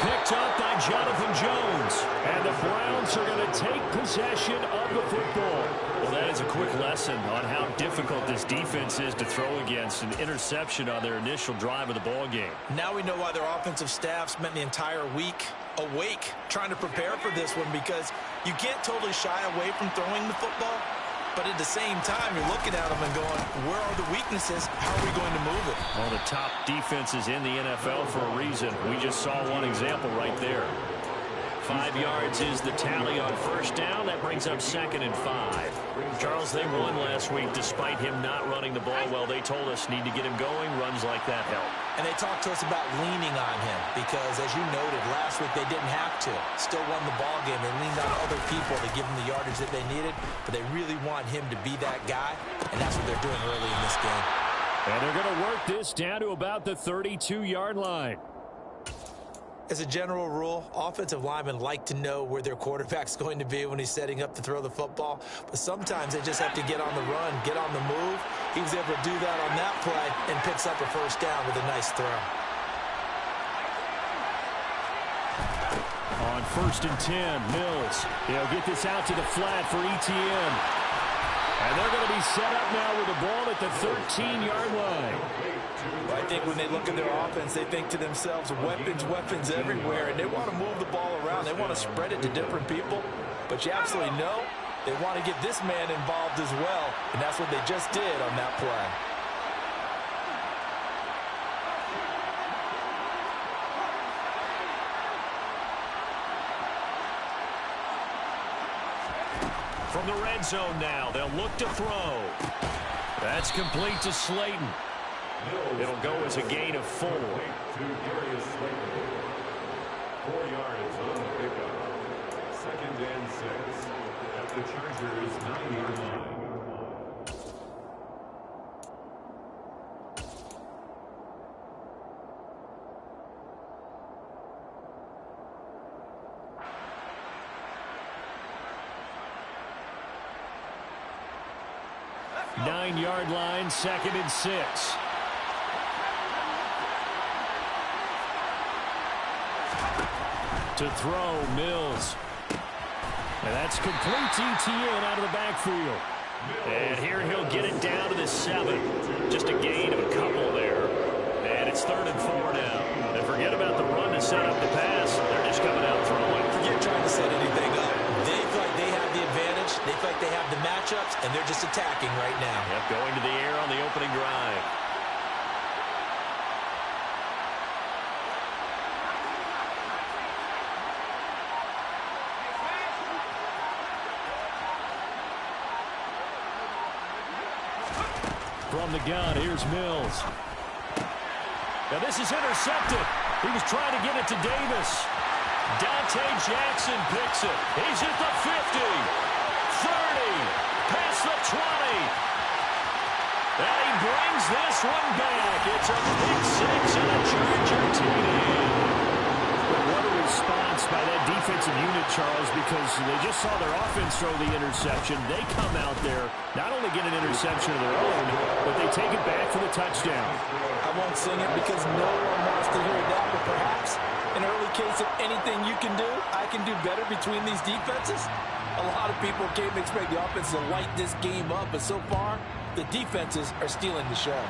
Picked up by Jonathan Jones. And the Browns are going to take possession of the football. Well, that is a quick lesson on how difficult this defense is to throw against. An interception on their initial drive of the ball game. Now we know why their offensive staff spent the entire week awake trying to prepare for this one, because you can't totally shy away from throwing the football. But at the same time, you're looking at them and going, where are the weaknesses? How are we going to move it? Well, the top defenses in the NFL for a reason. We just saw one example right there. 5 yards is the tally on first down. That brings up 2nd and 5. Charles, they won last week despite him not running the ball well. They told us need to get him going. Runs like that help. And they talked to us about leaning on him because, as you noted, last week they didn't have to. Still won the ball game. They leaned on other people to give them the yardage that they needed, but they really want him to be that guy, and that's what they're doing early in this game. And they're going to work this down to about the 32-yard line. As a general rule, offensive linemen like to know where their quarterback's going to be when he's setting up to throw the football. But sometimes they just have to get on the run, get on the move. He was able to do that on that play and picks up a first down with a nice throw. On 1st and 10, Mills. He'll get this out to the flat for Etienne. And they're going to be set up now with the ball at the 13-yard line. Well, I think when they look at their offense, they think to themselves, weapons everywhere, and they want to move the ball around. They want to spread it to different people. But you absolutely know they want to get this man involved as well, and that's what they just did on that play. From the red zone now, they'll look to throw. That's complete to Slayton. It'll go as a gain of 4. 4 yards on the pickup. 2nd and 6 at the Chargers' 9-yard line. Nine-yard line, 2nd and 6. To throw, Mills. And that's complete to Etienne out of the backfield. And here he'll get it down to the 7. Just a gain of a couple there. And it's 3rd and 4 now. And forget about the run to set up the pass. They're just coming out throwing. Forget trying to set anything up. They feel like they have the advantage. They feel like they have the matchups, and they're just attacking right now. Yep, going to the air on the opening drive. From the gun, here's Mills. Now this is intercepted. He was trying to get it to Davis. Dante Jackson picks it. He's at the 50, 30, past the 20. And he brings this one back. It's a pick 6 and a Charger TD. What a response by that defensive unit, Charles, because they just saw their offense throw the interception. They come out there, not only get an interception of their own, but they take it back for the touchdown. I won't sing it because no one wants to hear that, but perhaps an early case of anything you can do, I can do better between these defenses. A lot of people came to expect the offense to light this game up, but so far, the defenses are stealing the show.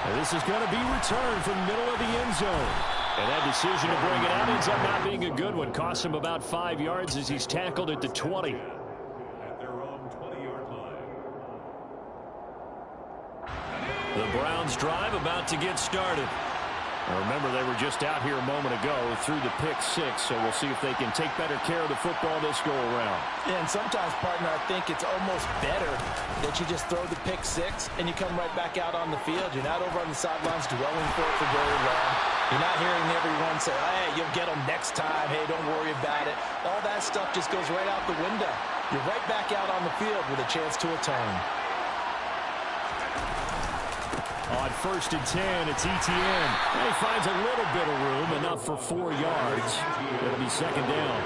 And this is going to be returned from the middle of the end zone. And that decision to bring it out ends up not being a good one. Costs him about 5 yards as he's tackled at the 20. At their own 20-yard line. The Browns drive about to get started. Now remember, they were just out here a moment ago through the pick 6, so we'll see if they can take better care of the football this go-around. Yeah, and sometimes, partner, I think it's almost better that you just throw the pick 6 and you come right back out on the field. You're not over on the sidelines dwelling for it for very long. You're not hearing everyone say, hey, you'll get them next time. Hey, don't worry about it. All that stuff just goes right out the window. You're right back out on the field with a chance to atone. On 1st and 10, it's Etienne. And he finds a little bit of room, enough for 4 yards. It'll be 2nd down.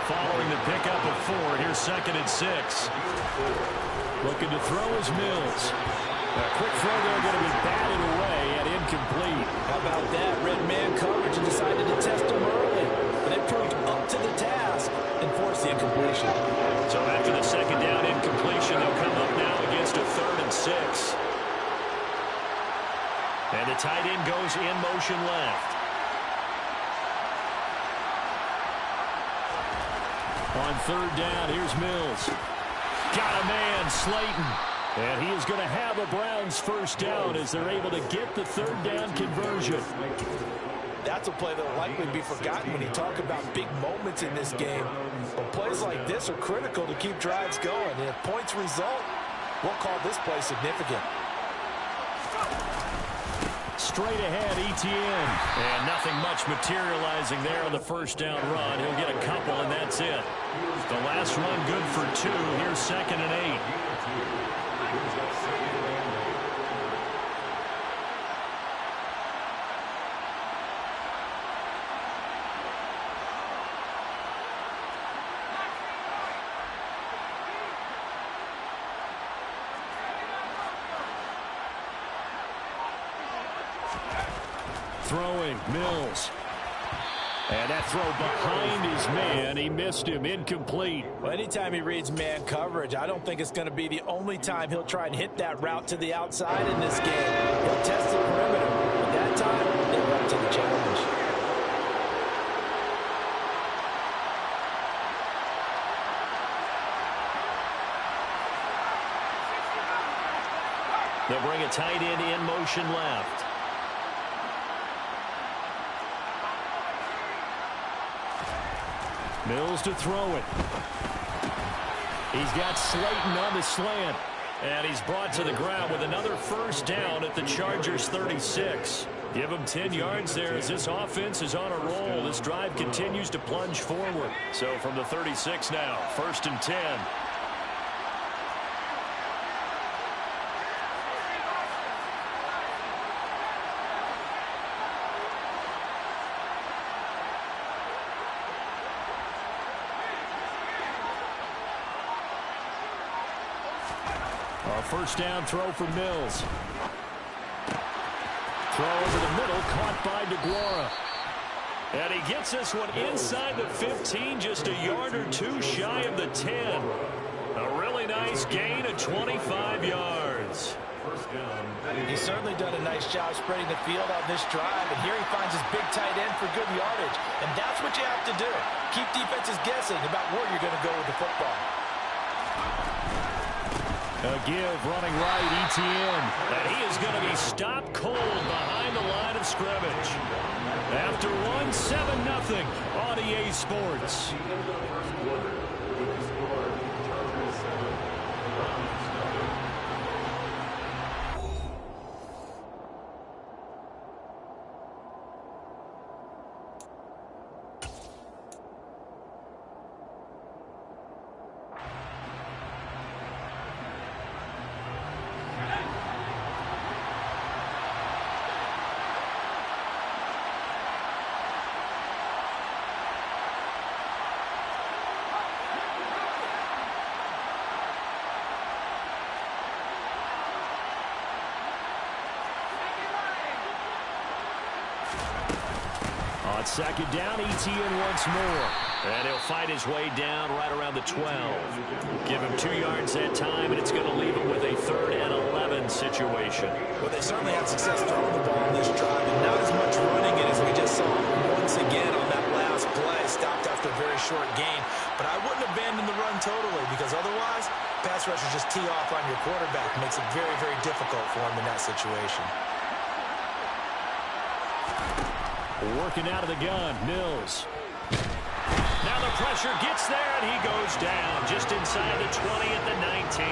Following the pickup of 4, here's 2nd and 6. Looking to throw is Mills. A quick throw there going to be batted away and incomplete. How about that? Red man coverage and decided to test him early. But it proved up to the task and forced the incompletion. So after the second down incompletion, they'll come up now against a 3rd and 6. And the tight end goes in motion left. On 3rd down, here's Mills. Got a man, Slayton. And he is going to have a Browns first down as they're able to get the 3rd down conversion. That's a play that will likely be forgotten when you talk about big moments in this game. But plays like this are critical to keep drives going. And if points result, we'll call this play significant. Straight ahead, Etienne. And nothing much materializing there on the first down run. He'll get a couple, and that's it. The last run good for 2. Here's 2nd and 8. Throwing, Mills. And that throw behind his man. He missed him. Incomplete. Well, anytime he reads man coverage, I don't think it's going to be the only time he'll try and hit that route to the outside in this game. He'll test the perimeter. But that time, they went to the challenge. They'll bring a tight end in motion left. Mills to throw it. He's got Slayton on the slant. And he's brought to the ground with another first down at the Chargers 36. Give him 10 yards there as this offense is on a roll. This drive continues to plunge forward. So from the 36 now, 1st and 10. First down throw for Mills. Throw over the middle, caught by DeGuara. And he gets this one inside the 15, just a yard or 2 shy of the 10. A really nice gain of 25 yards. He's certainly done a nice job spreading the field on this drive, and here he finds his big tight end for good yardage. And that's what you have to do. Keep defenses guessing about where you're going to go with the football. A give running right, Etienne. And he is going to be stopped cold behind the line of scrimmage. After one, 7-0 on EA Sports. On second down, Etienne once more. And he'll fight his way down right around the 12. Give him 2 yards that time, and it's going to leave him with a 3rd and 11 situation. Well, they certainly had success throwing the ball on this drive, and not as much running it as we just saw once again on that last play. Stopped after a very short gain. But I wouldn't abandon the run totally, because otherwise, pass rushers just tee off on your quarterback. Makes it very, very difficult for him in that situation. Working out of the gun, Mills. Now the pressure gets there, and he goes down just inside the 20 at the 19.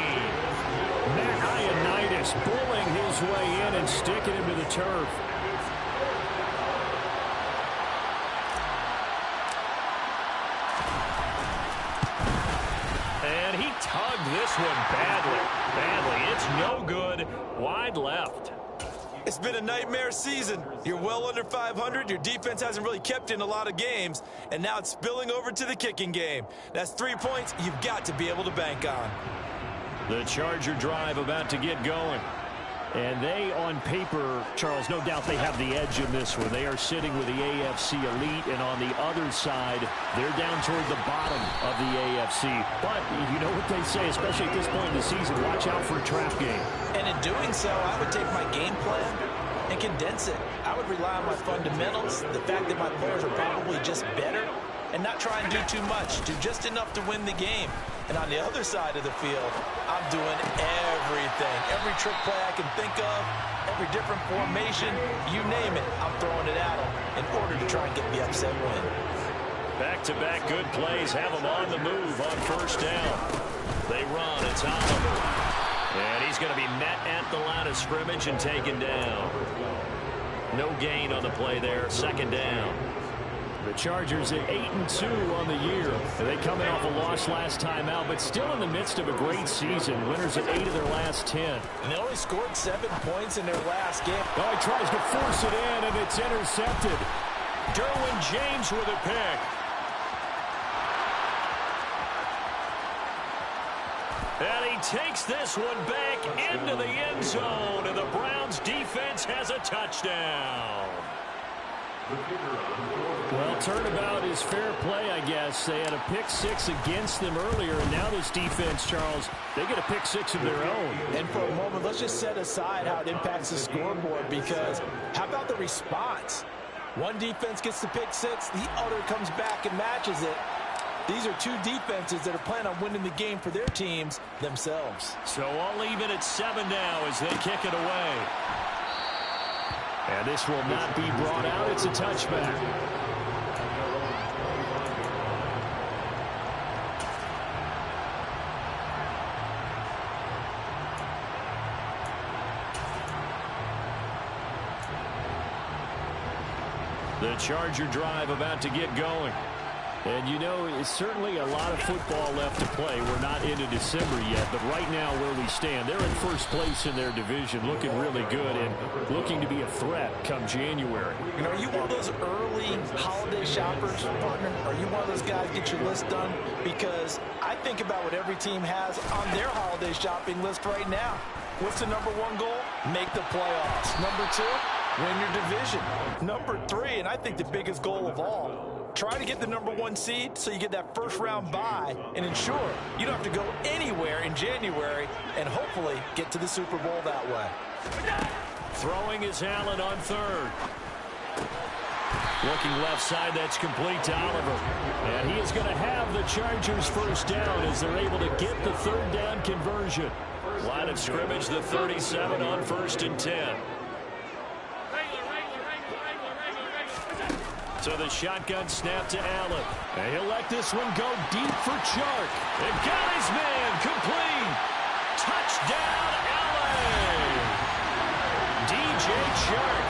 Matt Ioannidis bullying his way in and sticking him to the turf. And he tugged this one badly. It's no good. Wide left. It's been a nightmare season. You're well under 500. Your defense hasn't really kept in a lot of games. And now it's spilling over to the kicking game. That's 3 points you've got to be able to bank on. The Charger drive about to get going. And they, on paper, Charles, no doubt they have the edge in this one. They are sitting with the AFC elite, and on the other side, they're down toward the bottom of the AFC. But you know what they say, especially at this point in the season, watch out for a trap game. And in doing so, I would take my game plan and condense it. I would rely on my fundamentals, the fact that my players are probably just better, and not try and do too much, do just enough to win the game. And on the other side of the field, I'm doing everything. Every trick play I can think of, every different formation, you name it, I'm throwing it at them in order to try and get the upset win. Back-to-back good plays have them on the move on first down. They run, it's Oliver. And he's going to be met at the line of scrimmage and taken down. No gain on the play there, second down. The Chargers at 8-2 on the year. They coming off a loss last time out, but still in the midst of a great season. Winners of 8 of their last 10. And they only scored 7 points in their last game. Oh, he tries to force it in, and it's intercepted. Derwin James with a pick. And he takes this one back into the end zone, and the Browns defense has a touchdown. Well, turnabout is fair play, I guess. They had a pick six against them earlier, and now this defense, Charles, they get a pick six of their own. And for a moment, let's just set aside how it impacts the scoreboard, because how about the response? One defense gets the pick six, the other comes back and matches it. These are two defenses that are planning on winning the game for their teams themselves. So I'll leave it at 7 now as they kick it away. And this will not be brought out. It's a touchback. The Charger drive about to get going. And, you know, it's certainly a lot of football left to play. We're not into December yet, but right now where we stand, they're in first place in their division, looking really good and looking to be a threat come January. You know, are you one of those early holiday shoppers, partner? Are you one of those guys get your list done? Because I think about what every team has on their holiday shopping list right now. What's the number one goal? Make the playoffs. Number 2, win your division. Number 3, and I think the biggest goal of all, try to get the number 1 seed so you get that first round bye and ensure you don't have to go anywhere in January and hopefully get to the Super Bowl that way. Throwing is Allen on third. Looking left side, that's complete to Oliver. And he is going to have the Chargers first down as they're able to get the third down conversion. Line of scrimmage, the 37 on 1st and 10. So the shotgun snap to Allen. And he'll let this one go deep for Chark. And got his man complete. Touchdown, Allen. DJ Chark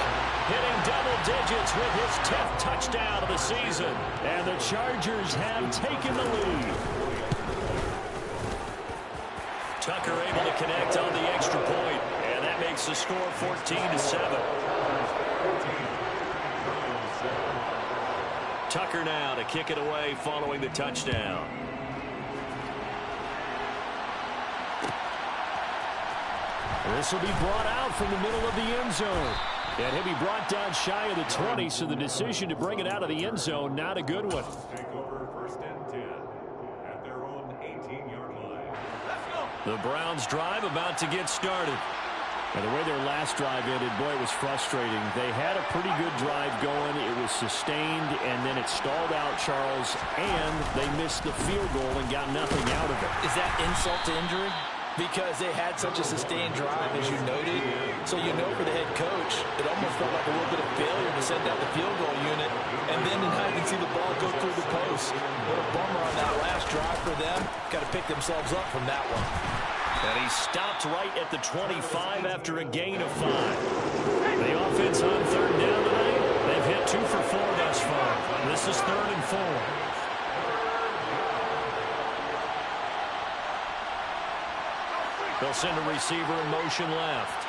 hitting double digits with his 10th touchdown of the season. And the Chargers have taken the lead. Tucker able to connect on the extra point. And that makes the score 14-7. Tucker now to kick it away following the touchdown. This will be brought out from the middle of the end zone. And he'll be brought down shy of the 20, so the decision to bring it out of the end zone, not a good one. Take over 1st and 10 at their own 18-yard line. The Browns drive about to get started. And the way their last drive ended, boy, it was frustrating. They had a pretty good drive going. It was sustained, and then it stalled out, Charles, and they missed the field goal and got nothing out of it. Is that insult to injury? Because they had such a sustained drive, as you noted. So you know for the head coach, it almost felt like a little bit of failure to send out the field goal unit. And then now you can see the ball go through the post. What a bummer on that last drive for them. Got to pick themselves up from that one. And he stopped right at the 25 after a gain of 5. The offense on third down tonight, they've hit 2 for 4 thus far. This is 3rd and 4. They'll send a receiver in motion left.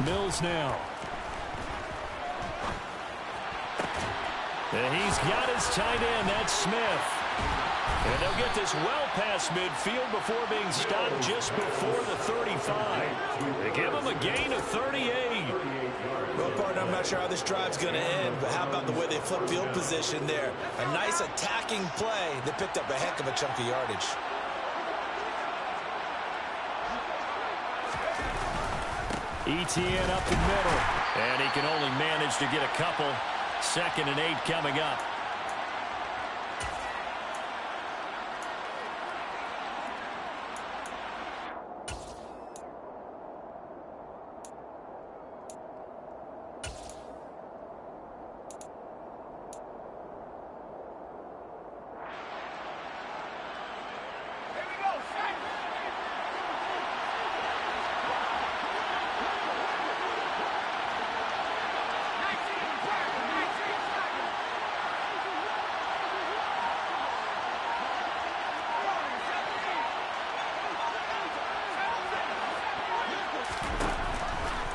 Mills now. And he's got his tight end. That's Smith. And they'll get this well past midfield before being stopped just before the 35. They give him a gain of 38. Well, partner, I'm not sure how this drive's going to end, but how about the way they flip field position there? A nice attacking play. They picked up a heck of a chunk of yardage. ETN up the middle. And he can only manage to get a couple. 2nd and 8 coming up.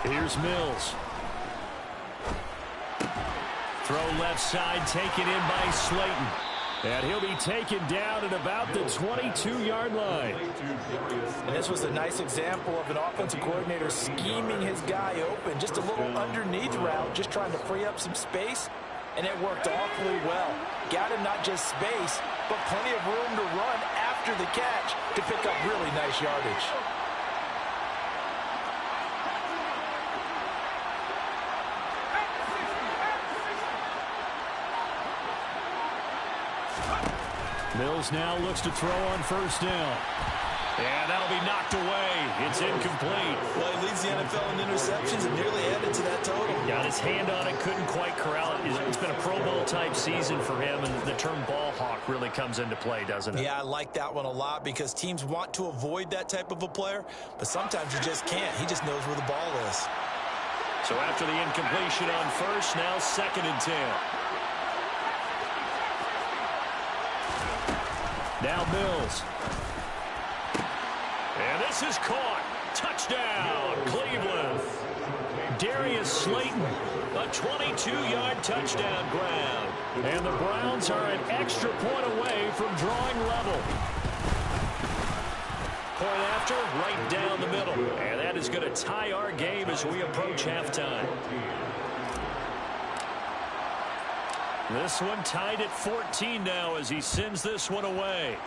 Here's Mills. Throw left side, taken in by Slayton. And he'll be taken down at about the 22-yard line. And this was a nice example of an offensive coordinator scheming his guy open. Just a little underneath route, just trying to free up some space. And it worked awfully well. Got him not just space, but plenty of room to run after the catch to pick up really nice yardage. Mills now looks to throw on 1st down. And that'll be knocked away. It's incomplete. Well, he leads the NFL in interceptions and nearly added to that total. Got his hand on it, couldn't quite corral it. It's been a Pro Bowl type season for him, and the term ball hawk really comes into play, doesn't it? Yeah, I like that one a lot because teams want to avoid that type of a player, but sometimes you just can't. He just knows where the ball is. So after the incompletion on 1st, now 2nd and 10. Now Mills. And this is caught. Touchdown, Cleveland. Darius Slayton, a 22-yard touchdown grab. And the Browns are an extra point away from drawing level. Point after, right down the middle. And that is going to tie our game as we approach halftime. This one tied at 14 now as he sends this one away.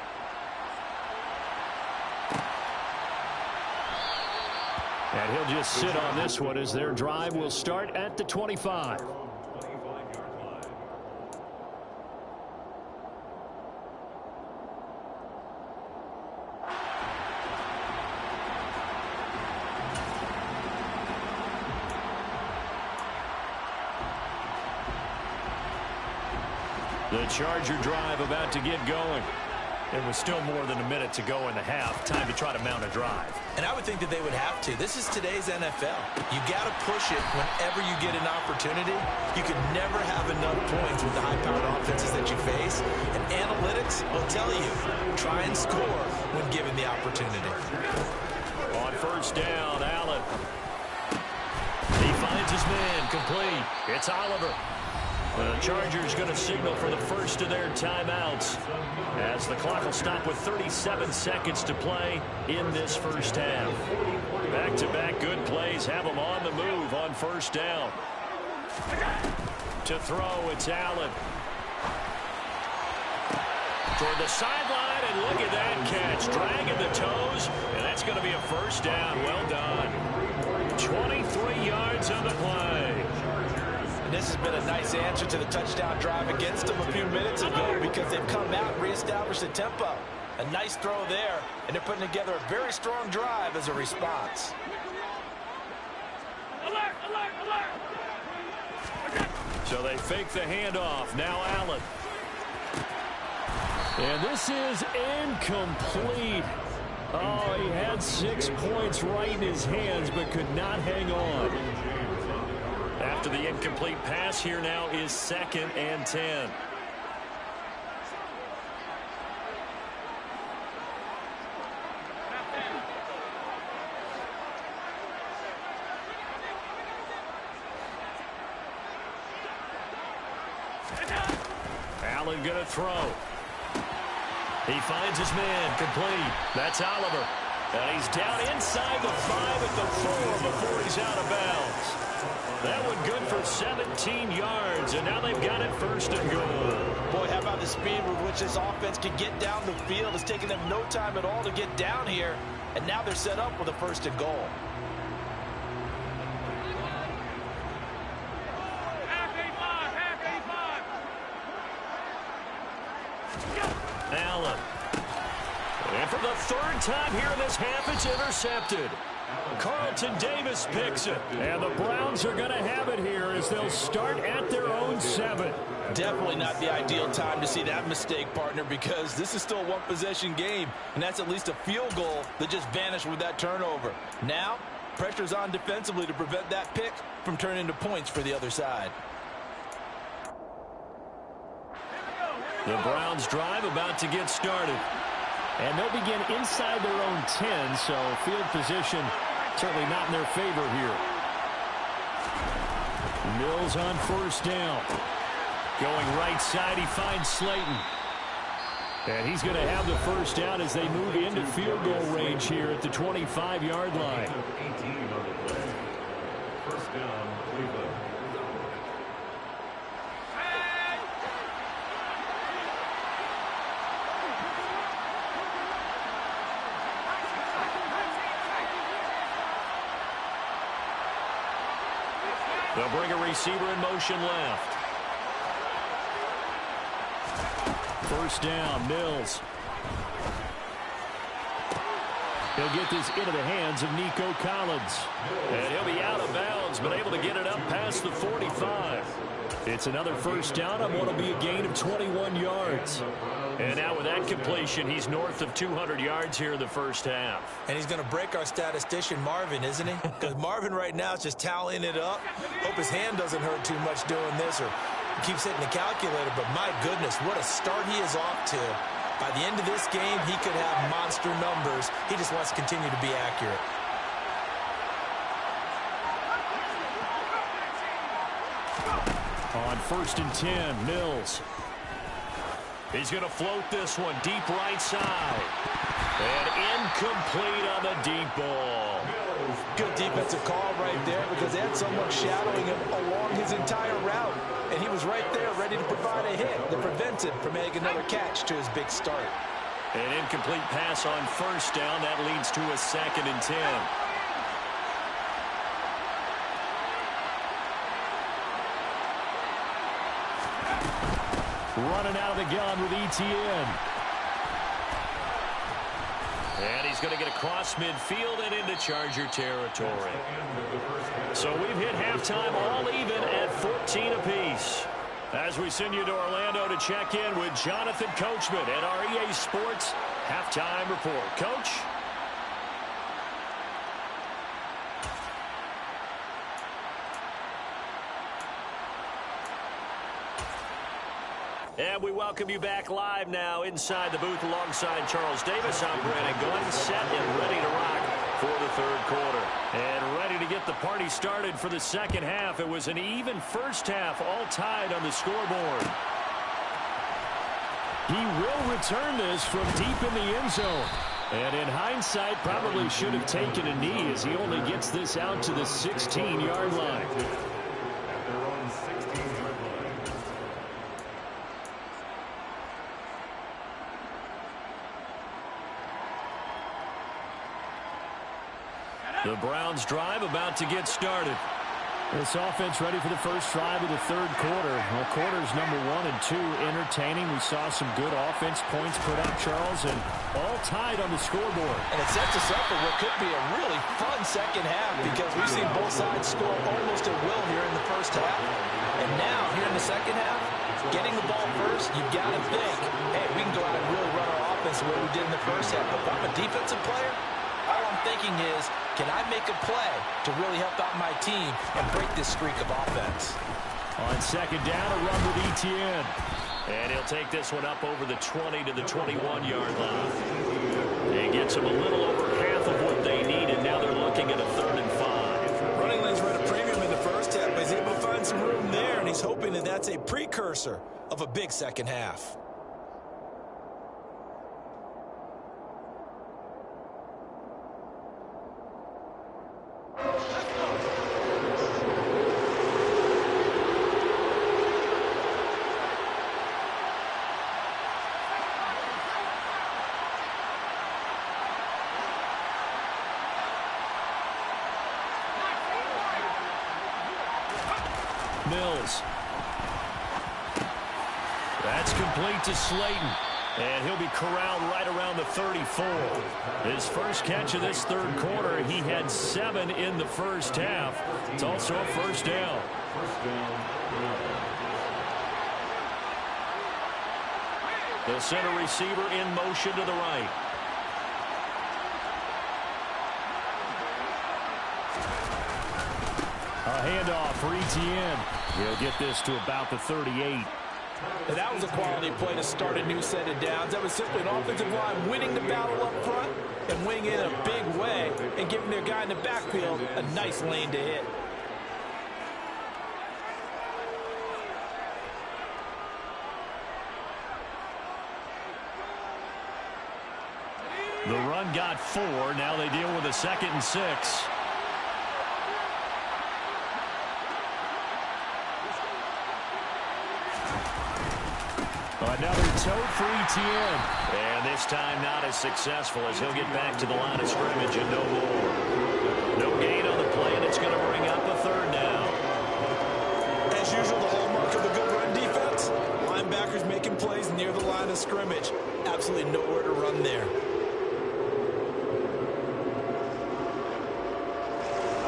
And he'll just sit on this one as their drive will start at the 25. The Charger drive about to get going. There was still more than a minute to go in the half. Time to try to mount a drive. And I would think that they would have to. This is today's NFL. You got to push it whenever you get an opportunity. You can never have enough points with the high-powered offenses that you face. And analytics will tell you, try and score when given the opportunity. On 1st down, Allen. He finds his man, complete. It's Oliver. The Chargers going to signal for the first of their timeouts as the clock will stop with 37 seconds to play in this first half. Back-to-back good plays have them on the move on 1st down. To throw, it's Allen. Toward the sideline, and look at that catch. Dragging the toes, and that's going to be a 1st down. Well done. 23 yards on the play. And this has been a nice answer to the touchdown drive against them a few minutes ago because they've come out and reestablished the tempo. A nice throw there, and they're putting together a very strong drive as a response. Alert, alert, alert. So they fake the handoff. Now Allen. And this is incomplete. Oh, he had 6 points right in his hands, but could not hang on. After the incomplete pass, here now is 2nd and 10. Allen going to throw. He finds his man, complete. That's Oliver. And he's down inside the 5 at the 4 before he's out of bounds. That one good for 17 yards, and now they've got it first and goal. Boy, how about the speed with which this offense can get down the field? It's taken them no time at all to get down here, and now they're set up with a first and goal. Allen. And for the third time here in this half, it's intercepted. Carlton Davis picks it. And the Browns are going to have it here as they'll start at their own 7. Definitely not the ideal time to see that mistake, partner, because this is still a one-possession game, and that's at least a field goal that just vanished with that turnover. Now, pressure's on defensively to prevent that pick from turning into points for the other side. The Browns drive about to get started. And they'll begin inside their own 10, so field position certainly not in their favor here. Mills on first down. Going right side, he finds Slayton. And he's going to have the first down as they move into field goal range here at the 25-yard line. 18 on the play. First down, Cleveland. They'll bring a receiver in motion left. First down, Mills. He'll get this into the hands of Nico Collins. And he'll be out of bounds, but able to get it up past the 45. It's another first down on what will be a gain of 21 yards. And now with that completion, he's north of 200 yards here in the first half. And he's going to break our statistician, Marvin, isn't he? Because Marvin right now is just tallying it up. Hope his hand doesn't hurt too much doing this or keeps hitting the calculator. But my goodness, what a start he is off to. By the end of this game, he could have monster numbers. He just wants to continue to be accurate. On first and 10, Mills. He's going to float this one deep right side. And incomplete on the deep ball. Good defensive call right there because they had someone shadowing him along his entire route. And he was right there ready to provide a hit that prevents him from making another catch to his big start. An incomplete pass on first down. That leads to a 2nd and 10. Running out of the gun with Etienne. And he's going to get across midfield and into Charger territory. So we've hit halftime all even at 14 apiece. As we send you to Orlando to check in with Jonathan Coachman at our EA Sports Halftime Report. Coach? And we welcome you back live now inside the booth alongside Charles Davis. I'm Brandon Glenn, set and ready to rock for the third quarter. And ready to get the party started for the second half. It was an even first half, all tied on the scoreboard. He will return this from deep in the end zone. And in hindsight, probably should have taken a knee as he only gets this out to the 16-yard line. The Browns drive about to get started. This offense ready for the first drive of the third quarter. Well, quarters number 1 and 2 entertaining. We saw some good offense points put up, Charles, and all tied on the scoreboard. And it sets us up for what could be a really fun second half because we've seen both sides score almost at will here in the first half. And now, here in the second half, getting the ball first, you've got to think, hey, we can go out and really run our offense the way we did in the first half. But if I'm a defensive player, all I'm thinking is, can I make a play to really help out my team and break this streak of offense? On second down, a run with Etienne. And he'll take this one up over the 20 to the 21-yard line. He gets them a little over half of what they need, and now they're looking at a 3rd and 5. Running lanes were at a premium in the first half, but he's able to find some room there. and he's hoping that that's a precursor of a big second half. Mills. That's complete to Slayton. And he'll be corralled right around the 34. His first catch of this third quarter, he had 7 in the first half. It's also a first down. The center receiver in motion to the right. A handoff for Etienne. He'll get this to about the 38. And that was a quality play to start a new set of downs. That was simply an offensive line winning the battle up front and winning in a big way and giving their guy in the backfield a nice lane to hit. The run got 4. Now they deal with a 2nd and 6. Another tote for Etienne. And this time not as successful as he'll get back to the line of scrimmage and no more. No gain on the play, and it's going to bring up a 3rd down. As usual, the hallmark of a good run defense, linebackers making plays near the line of scrimmage. Absolutely nowhere to run there.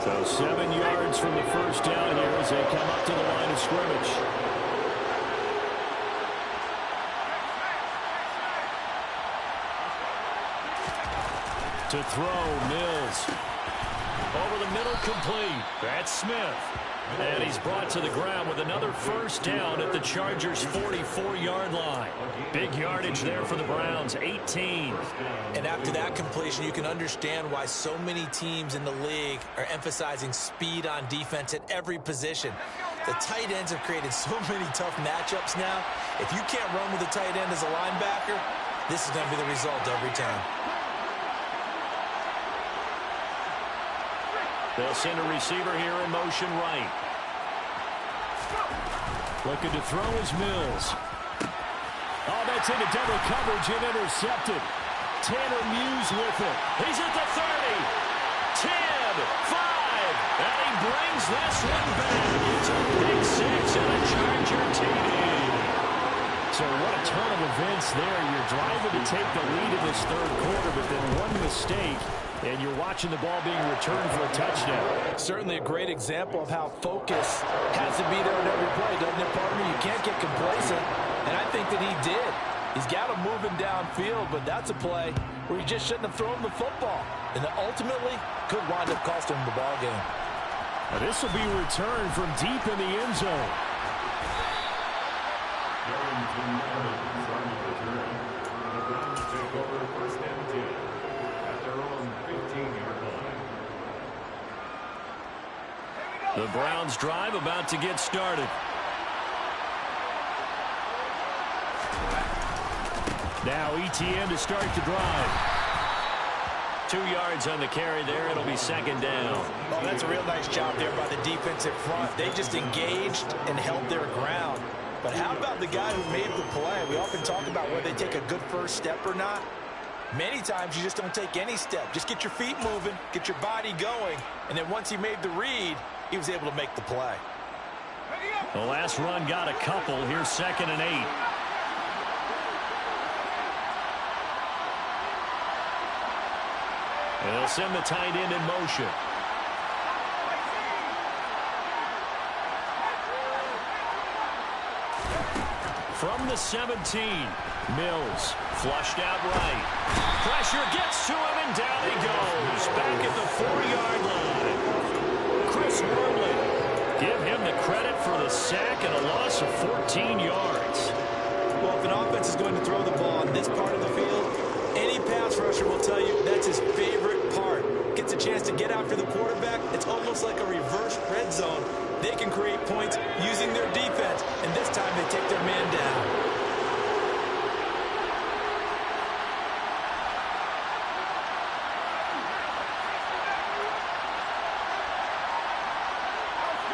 So 7 yards from the first down here as they come up to the line of scrimmage. To throw, Mills. Over the middle, complete. That's Smith. And he's brought to the ground with another first down at the Chargers' 44-yard line. Big yardage there for the Browns, 18. And after that completion, you can understand why so many teams in the league are emphasizing speed on defense at every position. The tight ends have created so many tough matchups now. If you can't run with a tight end as a linebacker, this is going to be the result every time. They'll send a receiver here in motion right. Looking to throw is Mills. Oh, that's into double coverage and intercepted. Tanner Muse with it. He's at the 30. 10, 5, and he brings this one back. It's a big 6 and a Charger TD. So what a turn of events there. You're driving to take the lead in this third quarter, but then one mistake, and you're watching the ball being returned for a touchdown. Certainly a great example of how focus has to be there in every play, doesn't it, partner? You can't get complacent, and I think that he did. He's got him moving downfield, but that's a play where he just shouldn't have thrown the football, and ultimately could wind up costing him the ball game. Now this will be returned from deep in the end zone. The Browns drive about to get started. Now Etienne to start the drive. 2 yards on the carry there. It'll be 2nd down. Oh, that's a real nice job there by the defensive front. They just engaged and held their ground. But how about the guy who made the play? We often talk about whether they take a good first step or not. Many times you just don't take any step. Just get your feet moving, get your body going, and then once he made the read, he was able to make the play. The last run got a couple. Here's 2nd and 8. They'll send the tight end in motion. From the 17, Mills flushed out right. Pressure gets to him, and down he goes. Back at the 4-yard line. Chris Wormley, give him the credit for the sack and a loss of 14 yards. Well, if an offense is going to throw the ball on this part of the field, any pass rusher will tell you that's his favorite part. Get gets a chance to get after the quarterback, it's almost like a reverse red zone. They can create points using their defense, and this time they take their man down.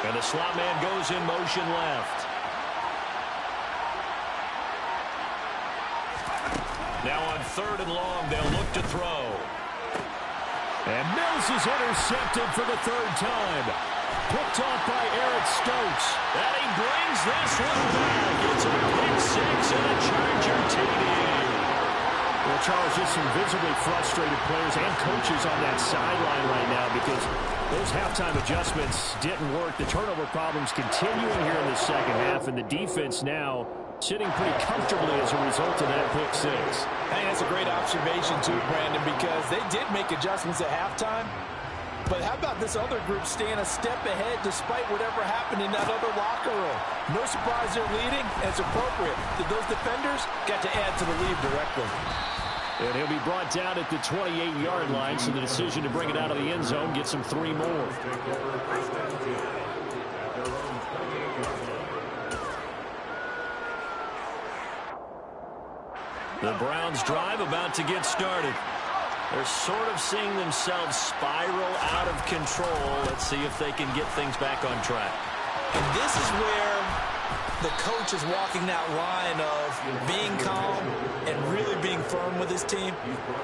And the slot man goes in motion left. Now on 3rd and long, they'll look to throw. And Mills is intercepted for the 3rd time. Picked off by Eric Stokes. And he brings this one back. It's a pick 6 and a Charger TD. Well, Charles, just some visibly frustrated players and coaches on that sideline right now because those halftime adjustments didn't work. The turnover problems continuing here in the second half, and the defense now sitting pretty comfortably as a result of that pick 6. I think that's a great observation, too, Brandon, because they did make adjustments at halftime. But how about this other group staying a step ahead despite whatever happened in that other locker room? No surprise they're leading, and it's appropriate that those defenders got to add to the lead directly. And he'll be brought down at the 28-yard line, so the decision to bring it out of the end zone gets him 3 more. The Browns drive about to get started. They're sort of seeing themselves spiral out of control. Let's see if they can get things back on track. And this is where the coach is walking that line of being calm and really being firm with his team.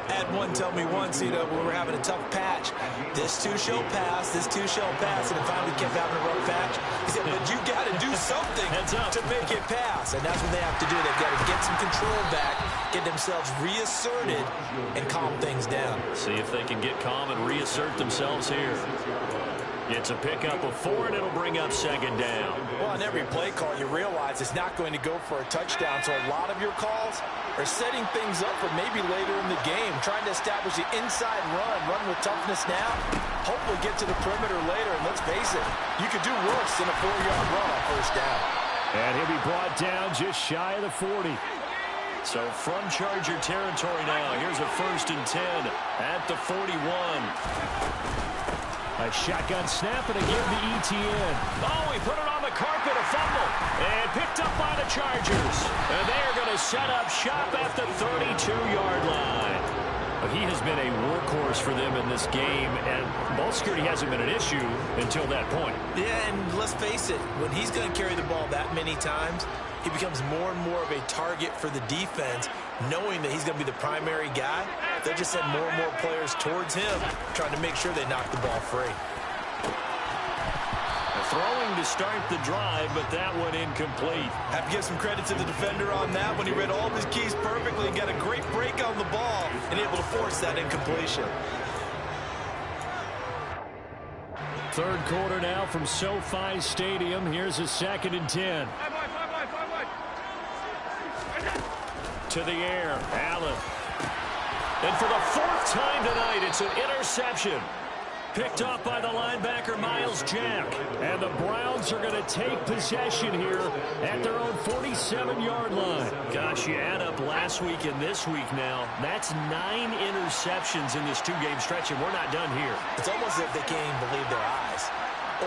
I had one tell me once, when we were having a tough patch, this too shall pass, this too shall pass, and it finally kept having a rough patch. He said, but you got to do something to make it pass, and that's what they have to do. They've got to get some control back, get themselves reasserted, and calm things down. See if they can get calm and reassert themselves here. It's a pickup of 4, and it'll bring up 2nd down. Well, on every play call, you realize it's not going to go for a touchdown, so a lot of your calls are setting things up for maybe later in the game, trying to establish the inside run with toughness now, hopefully get to the perimeter later, and let's face it, you could do worse than a 4-yard run on 1st down. And he'll be brought down just shy of the 40. So from Charger territory now, here's a 1st and 10 at the 41. A shotgun snap and a give to Etienne. Oh, he put it on the carpet, a fumble. And picked up by the Chargers. And they're going to set up shop at the 32-yard line. He has been a workhorse for them in this game, and ball security hasn't been an issue until that point. Yeah, and let's face it, when he's going to carry the ball that many times, he becomes more and more of a target for the defense, knowing that he's going to be the primary guy. They'll just send more and more players towards him, trying to make sure they knock the ball free. Throwing to start the drive, but that one incomplete. Have to give some credit to the defender on that when he read all of his keys perfectly and got a great break on the ball and able to force that incompletion. 3rd quarter now from SoFi Stadium. Here's a 2nd and 10. To the air, Allen. And for the 4th time tonight, it's an interception. Picked off by the linebacker, Miles Jack. And the Browns are going to take possession here at their own 47-yard line. Gosh, you add up last week and this week now. That's 9 interceptions in this 2-game stretch, and we're not done here. It's almost as if they can't even believe their eyes.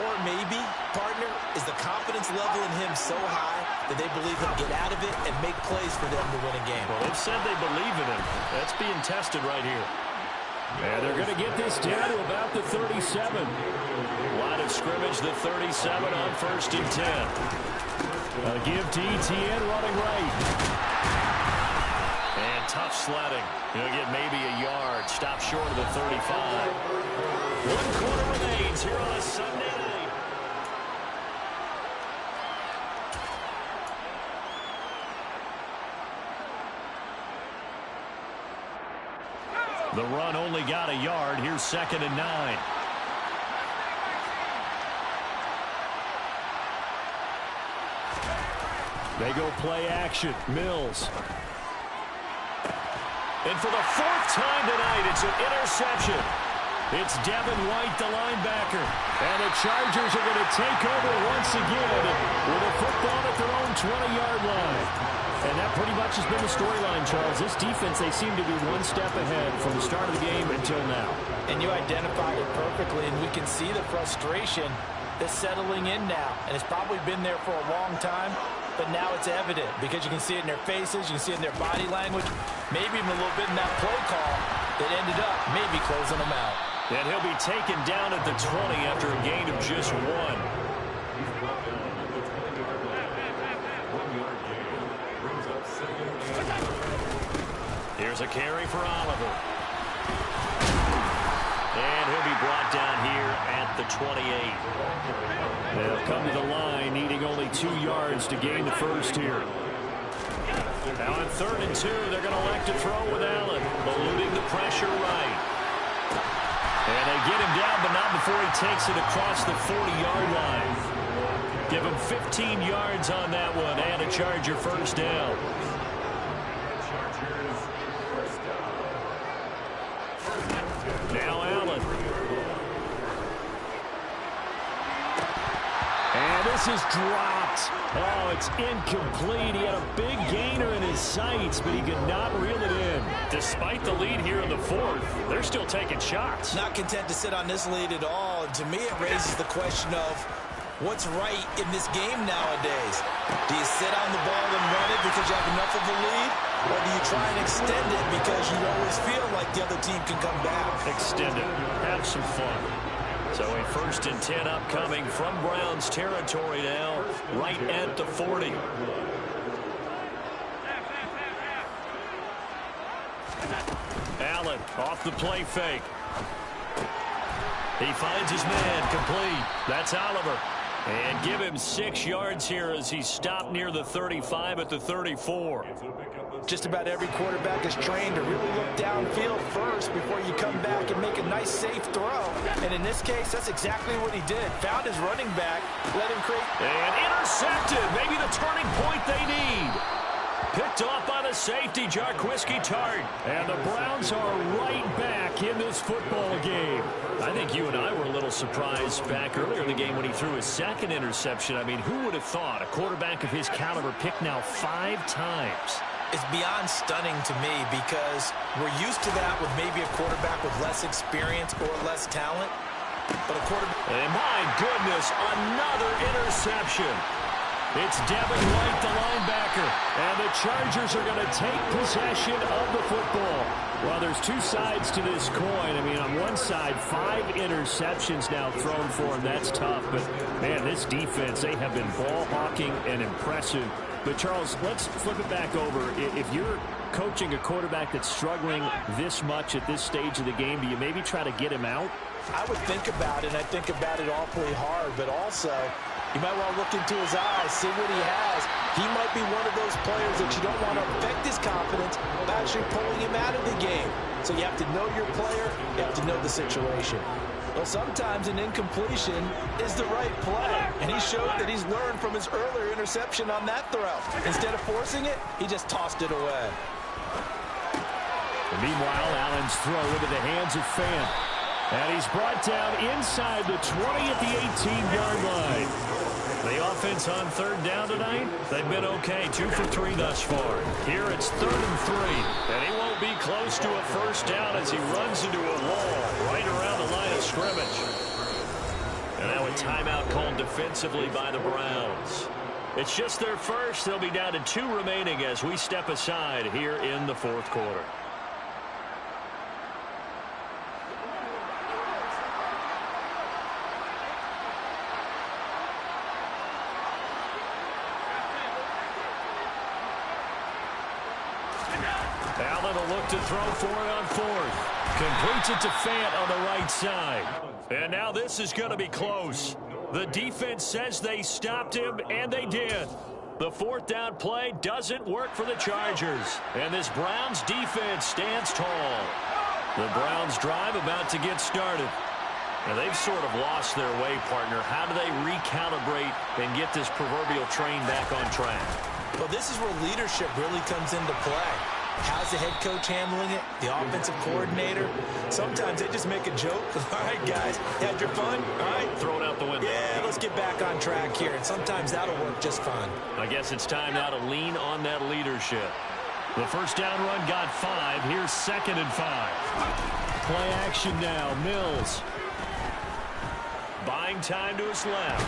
Or maybe, partner, is the confidence level in him so high that they believe he'll get out of it and make plays for them to win a game. Well, they've said they believe in him. That's being tested right here. And they're going to get this down to about the 37. Line of scrimmage, the 37 on 1st and 10. A give to Etienne running right. And tough sledding. He'll get maybe a yard. Stop short of the 35. 1 quarter remains here on a Sunday night. The run only got a yard. Here's 2nd and 9. They go play action. Mills. And for the 4th time tonight, it's an interception. It's Devin White, the linebacker. And the Chargers are going to take over once again with a football at their own 20-yard line. And that pretty much has been the storyline, Charles. This defense, they seem to be one step ahead from the start of the game until now. And you identified it perfectly, and we can see the frustration that's settling in now. And it's probably been there for a long time, but now it's evident because you can see it in their faces, you can see it in their body language, maybe even a little bit in that play call that ended up maybe closing them out. And he'll be taken down at the 20 after a gain of just 1. He's brought down at the 20-yard line. 1-yard gain. Brings up 2nd and 3. Here's a carry for Oliver. And he'll be brought down here at the 28. They'll come to the line needing only 2 yards to gain the first here. Now on 3rd and 2, they're going to elect to throw with Allen, eluding the pressure right. And they get him down, but not before he takes it across the 40-yard line. Give him 15 yards on that one and a Charger first down. Chargers first down. Now Allen. And this is dropped. Oh, it's incomplete. He had a big gainer in his sights, but he could not reel it in. Despite the lead here in the 4th, they're still taking shots. Not content to sit on this lead at all. And to me, it raises the question of what's right in this game nowadays. Do you sit on the ball and run it because you have enough of a lead? Or do you try and extend it because you always feel like the other team can come back? Extend it. Have some fun. So a 1st and 10 upcoming from Browns territory now, right at the 40. Allen off the play fake. He finds his man complete. That's Oliver. And give him 6 yards here as he's stopped near the 35 at the 34. Just about every quarterback is trained to really look downfield first before you come back and make a nice, safe throw. And in this case, that's exactly what he did. Found his running back, let him create. And intercepted. Maybe the turning point they need. Picked off by the safety, Jarquiski Tart. And the Browns are right back in this football game. I think you and I were a little surprised back earlier in the game when he threw his 2nd interception. I mean, who would have thought a quarterback of his caliber picked now 5 times? It's beyond stunning to me because we're used to that with maybe a quarterback with less experience or less talent. But a quarterback... And my goodness, another interception. It's Devin White, the linebacker, and the Chargers are going to take possession of the football. Well, there's 2 sides to this coin. I mean, on one side, 5 interceptions now thrown for him. That's tough. But, man, this defense, they have been ball hawking and impressive. But, Charles, let's flip it back over. If you're coaching a quarterback that's struggling this much at this stage of the game, do you maybe try to get him out? I would think about it, and I think about it awfully hard, but also you might want to look into his eyes, see what he has. He might be one of those players that you don't want to affect his confidence by actually pulling him out of the game. So you have to know your player, you have to know the situation. Well, sometimes an incompletion is the right play, and he showed that he's learned from his earlier interception on that throw. Instead of forcing it, he just tossed it away. Meanwhile, Allen's throw into the hands of Fant. And he's brought down inside the 20 at the 18-yard line. The offense on 3rd down tonight, they've been okay. 2 for 3 thus far. Here it's 3rd and 3. And he won't be close to a first down as he runs into a wall right around the line of scrimmage. And now a timeout called defensively by the Browns. It's just their first. They'll be down to 2 remaining as we step aside here in the 4th quarter. Allen will look to throw for it on 4th. Completes it to Fant on the right side. And now this is going to be close. The defense says they stopped him, and they did. The 4th down play doesn't work for the Chargers. And this Browns defense stands tall. The Browns drive about to get started. And they've sort of lost their way, partner. How do they recalibrate and get this proverbial train back on track? Well, this is where leadership really comes into play. How's the head coach handling it? The offensive coordinator? Sometimes they just make a joke. All right, guys, had your fun? All right. Throw it out the window. Yeah, let's get back on track here, and sometimes that'll work just fine. I guess it's time now to lean on that leadership. The first down run got 5. Here's 2nd and 5. Play action now. Mills. Buying time to his left.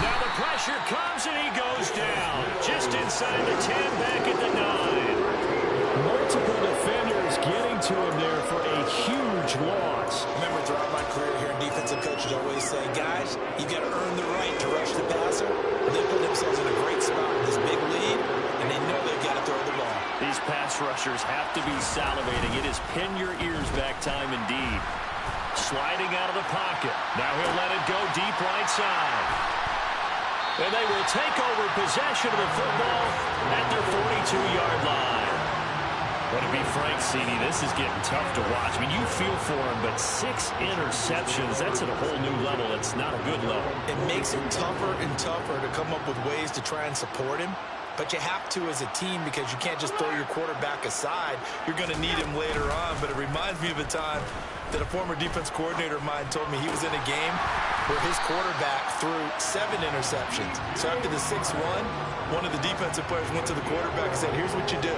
Now the pressure comes, and he goes down. Just inside the 10, back at the 9. Multiple defenders getting to him there for a huge loss. Remember, throughout my career here in defensive coaches always say, guys, you got to earn the right to rush the passer. They put themselves in a great spot with this big lead, and they know they've got to throw the ball. These pass rushers have to be salivating. It is pin your ears back time indeed. Sliding out of the pocket. Now he'll let it go deep right side. And they will take over possession of the football at their 42-yard line. But to be frank, CD, this is getting tough to watch. I mean, you feel for him, but 6 interceptions, that's at a whole new level. It's not a good level. It makes it tougher and tougher to come up with ways to try and support him. But you have to as a team because you can't just throw your quarterback aside. You're going to need him later on. But it reminds me of a time that a former defense coordinator of mine told me he was in a game where his quarterback threw 7 interceptions. So after the 6-1, one of the defensive players went to the quarterback and said, here's what you do.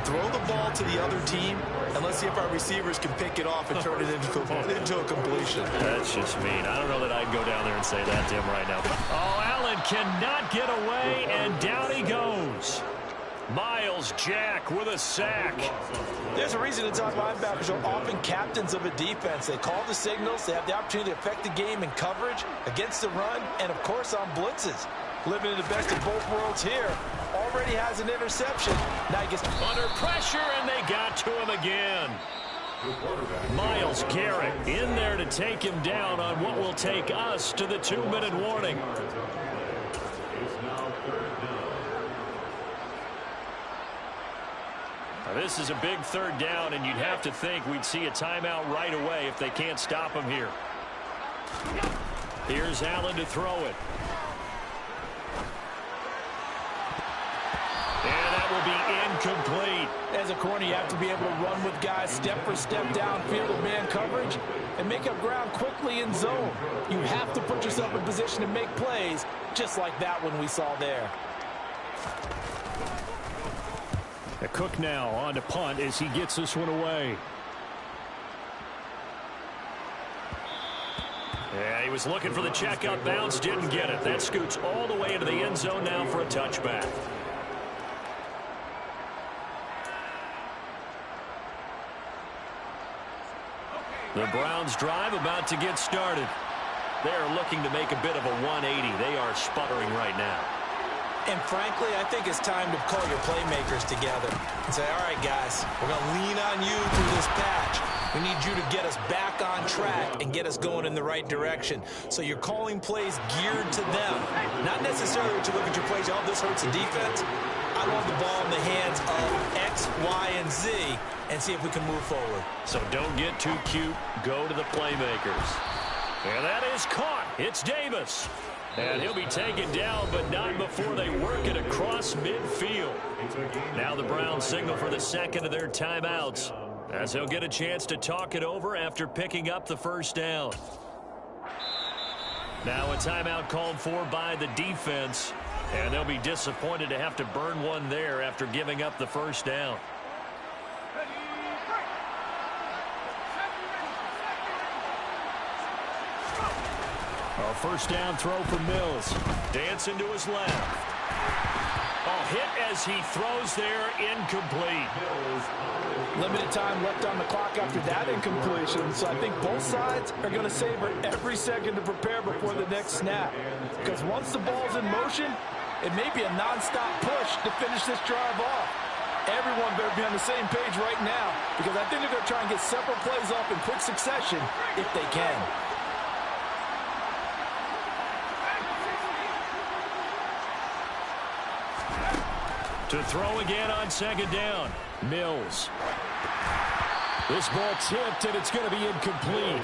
Throw the ball to the other team, and let's see if our receivers can pick it off and turn it into a completion. That's just mean. I don't know that I'd go down there and say that to him right now. Oh, Allen cannot get away, and down he goes. Myles Jack with a sack. There's a reason to talk linebackers are often captains of a defense. They call the signals. They have the opportunity to affect the game in coverage, against the run, and, of course, on blitzes. Living in the best of both worlds here. Already has an interception. Now he gets under pressure, and they got to him again. Myles Garrett in there to take him down on what will take us to the 2-minute warning. Now, this is a big 3rd down, and you'd have to think we'd see a timeout right away if they can't stop him here. Here's Allen to throw it. And that will be incomplete. As a corner, you have to be able to run with guys step for step downfield of man coverage and make up ground quickly in zone. You have to put yourself in position to make plays, just like that one we saw there. Cook now on to punt as he gets this one away. Yeah, he was looking for the check-up bounce, didn't get it. That scoots all the way into the end zone now for a touchback. The Browns drive about to get started. They're looking to make a bit of a 180. They are sputtering right now. And frankly, I think it's time to call your playmakers together and say, all right, guys, we're going to lean on you through this patch. We need you to get us back on track and get us going in the right direction. So you're calling plays geared to them. Not necessarily what you look at your plays, oh, this hurts the defense. I want the ball in the hands of X, Y, and Z and see if we can move forward. So don't get too cute. Go to the playmakers. And that is caught. It's Davis. And he'll be taken down, but not before they work it across midfield. Now the Browns signal for the 2nd of their timeouts, as he'll get a chance to talk it over after picking up the 1st down. Now a timeout called for by the defense, and they'll be disappointed to have to burn one there after giving up the 1st down. A 1st down throw for Mills. Dancing to his left. Oh, hit as he throws there, incomplete. Limited time left on the clock after that incompletion, so I think both sides are going to savor every second to prepare before the next snap. Because once the ball's in motion, it may be a nonstop push to finish this drive off. Everyone better be on the same page right now, because I think they're going to try and get several plays off in quick succession if they can. To throw again on 2nd down. Mills. This ball tipped, and it's going to be incomplete.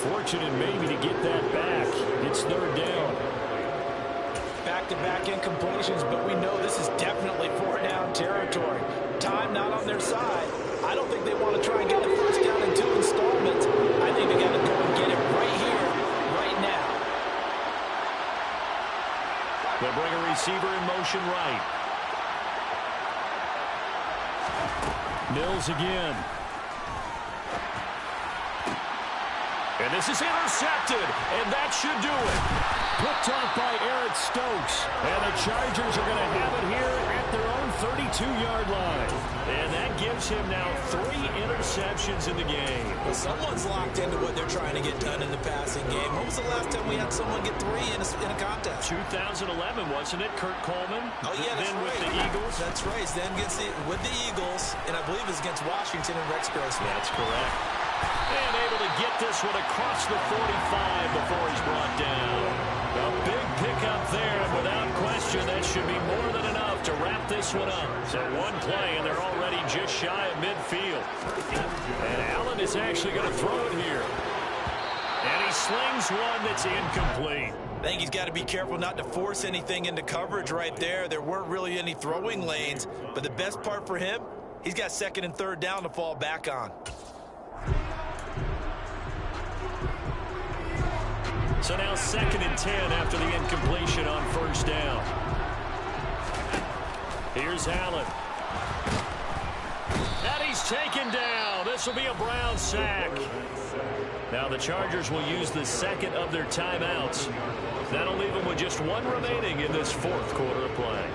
Fortunate maybe to get that back. It's 3rd down. Back back-to-back incompletions, but we know this is definitely four-down territory. Time not on their side. I don't think they want to try and get the first down in 2 installments. I think they got to go and get it right here, right now. They'll bring a receiver in motion right. Mills again. And this is intercepted, and that should do it. Picked off by Eric Stokes. And the Chargers are going to have it here at their own 32-yard line. And that gives him now 3 interceptions in the game. Well, someone's locked into what they're trying to get done in the passing game. When was the last time we had someone get 3 in a contest? 2011, wasn't it? Kurt Coleman. Oh, yeah, that's then right. With the Eagles. That's right. Then with the Eagles, and I believe it's against Washington and Rex Grossman. That's correct. And able to get this one across the 45 before he's brought down. A big pickup there, and without question, that should be more than enough to wrap this one up. So one play, and they're already just shy of midfield. And Allen is actually going to throw it here. And he slings one that's incomplete. I think he's got to be careful not to force anything into coverage right there. There weren't really any throwing lanes, but the best part for him, he's got 2nd and 3rd down to fall back on. So now 2nd and 10 after the incompletion on 1st down. Here's Allen. And he's taken down. This will be a Brown sack. Now the Chargers will use the 2nd of their timeouts. That'll leave them with just 1 remaining in this 4th quarter of play.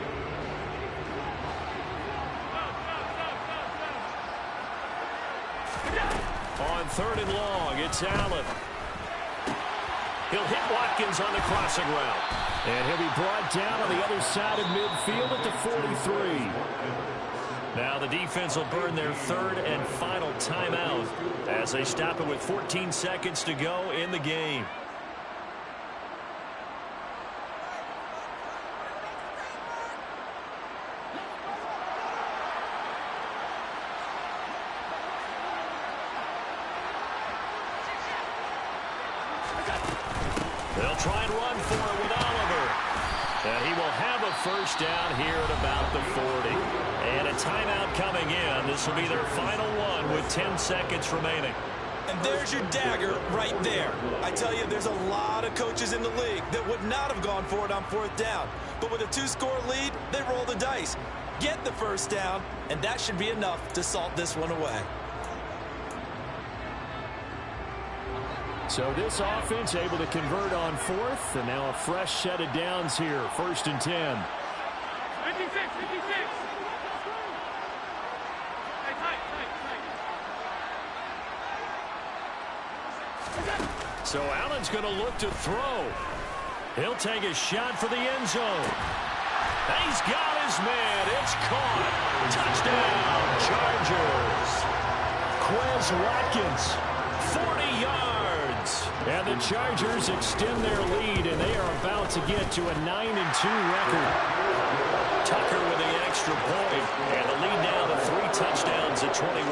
On 3rd and long, it's Allen. He'll hit Watkins on the crossing route. And he'll be brought down on the other side of midfield at the 43. Now the defense will burn their 3rd and final timeout as they stop it with 14 seconds to go in the game. They'll try and run for it with Oliver. And he will have a 1st down here at about the 40. And a timeout coming in. This will be their final one with 10 seconds remaining. And there's your dagger right there. I tell you, there's a lot of coaches in the league that would not have gone for it on 4th down. But with a 2-score lead, they roll the dice. Get the 1st down, and that should be enough to salt this one away. So this offense able to convert on 4th, and now a fresh set of downs here, 1st and 10. 56. So Allen's going to look to throw. He'll take a shot for the end zone. He's got his man. It's caught. Touchdown, Chargers. Quez Watkins, 40 yards. And the Chargers extend their lead, and they are about to get to a 9-2 record. Tucker with the extra point, and the lead now to 3 touchdowns at 21.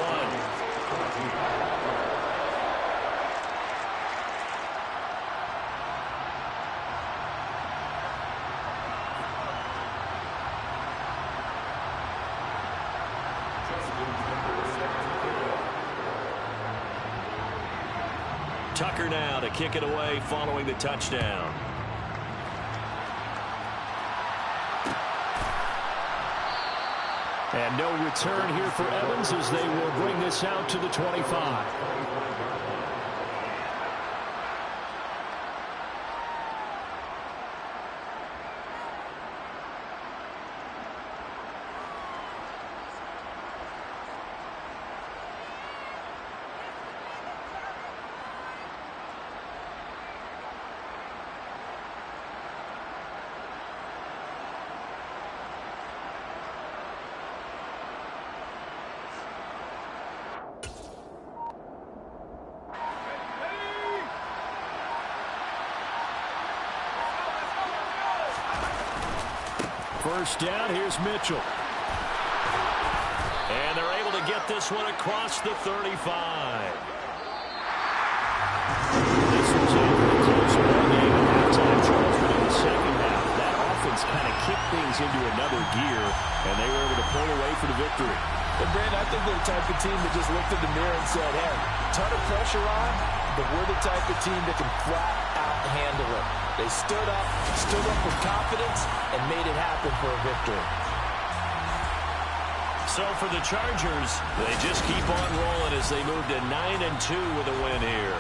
Tucker now to kick it away following the touchdown. And no return here for Evans as they will bring this out to the 25. First down, here's Mitchell. And they're able to get this one across the 35. This was a close ball game at halftime, Charles, but in the second half, that offense kick things into another gear, and they were able to pull away for the victory. And Brandon, I think they're the type of team that just looked in the mirror and said, hey, ton of pressure on, but we're the type of team that can flat out handle it. They stood up with confidence, and made it happen for a victory. So for the Chargers, they just keep on rolling as they move to 9-2 with a win here.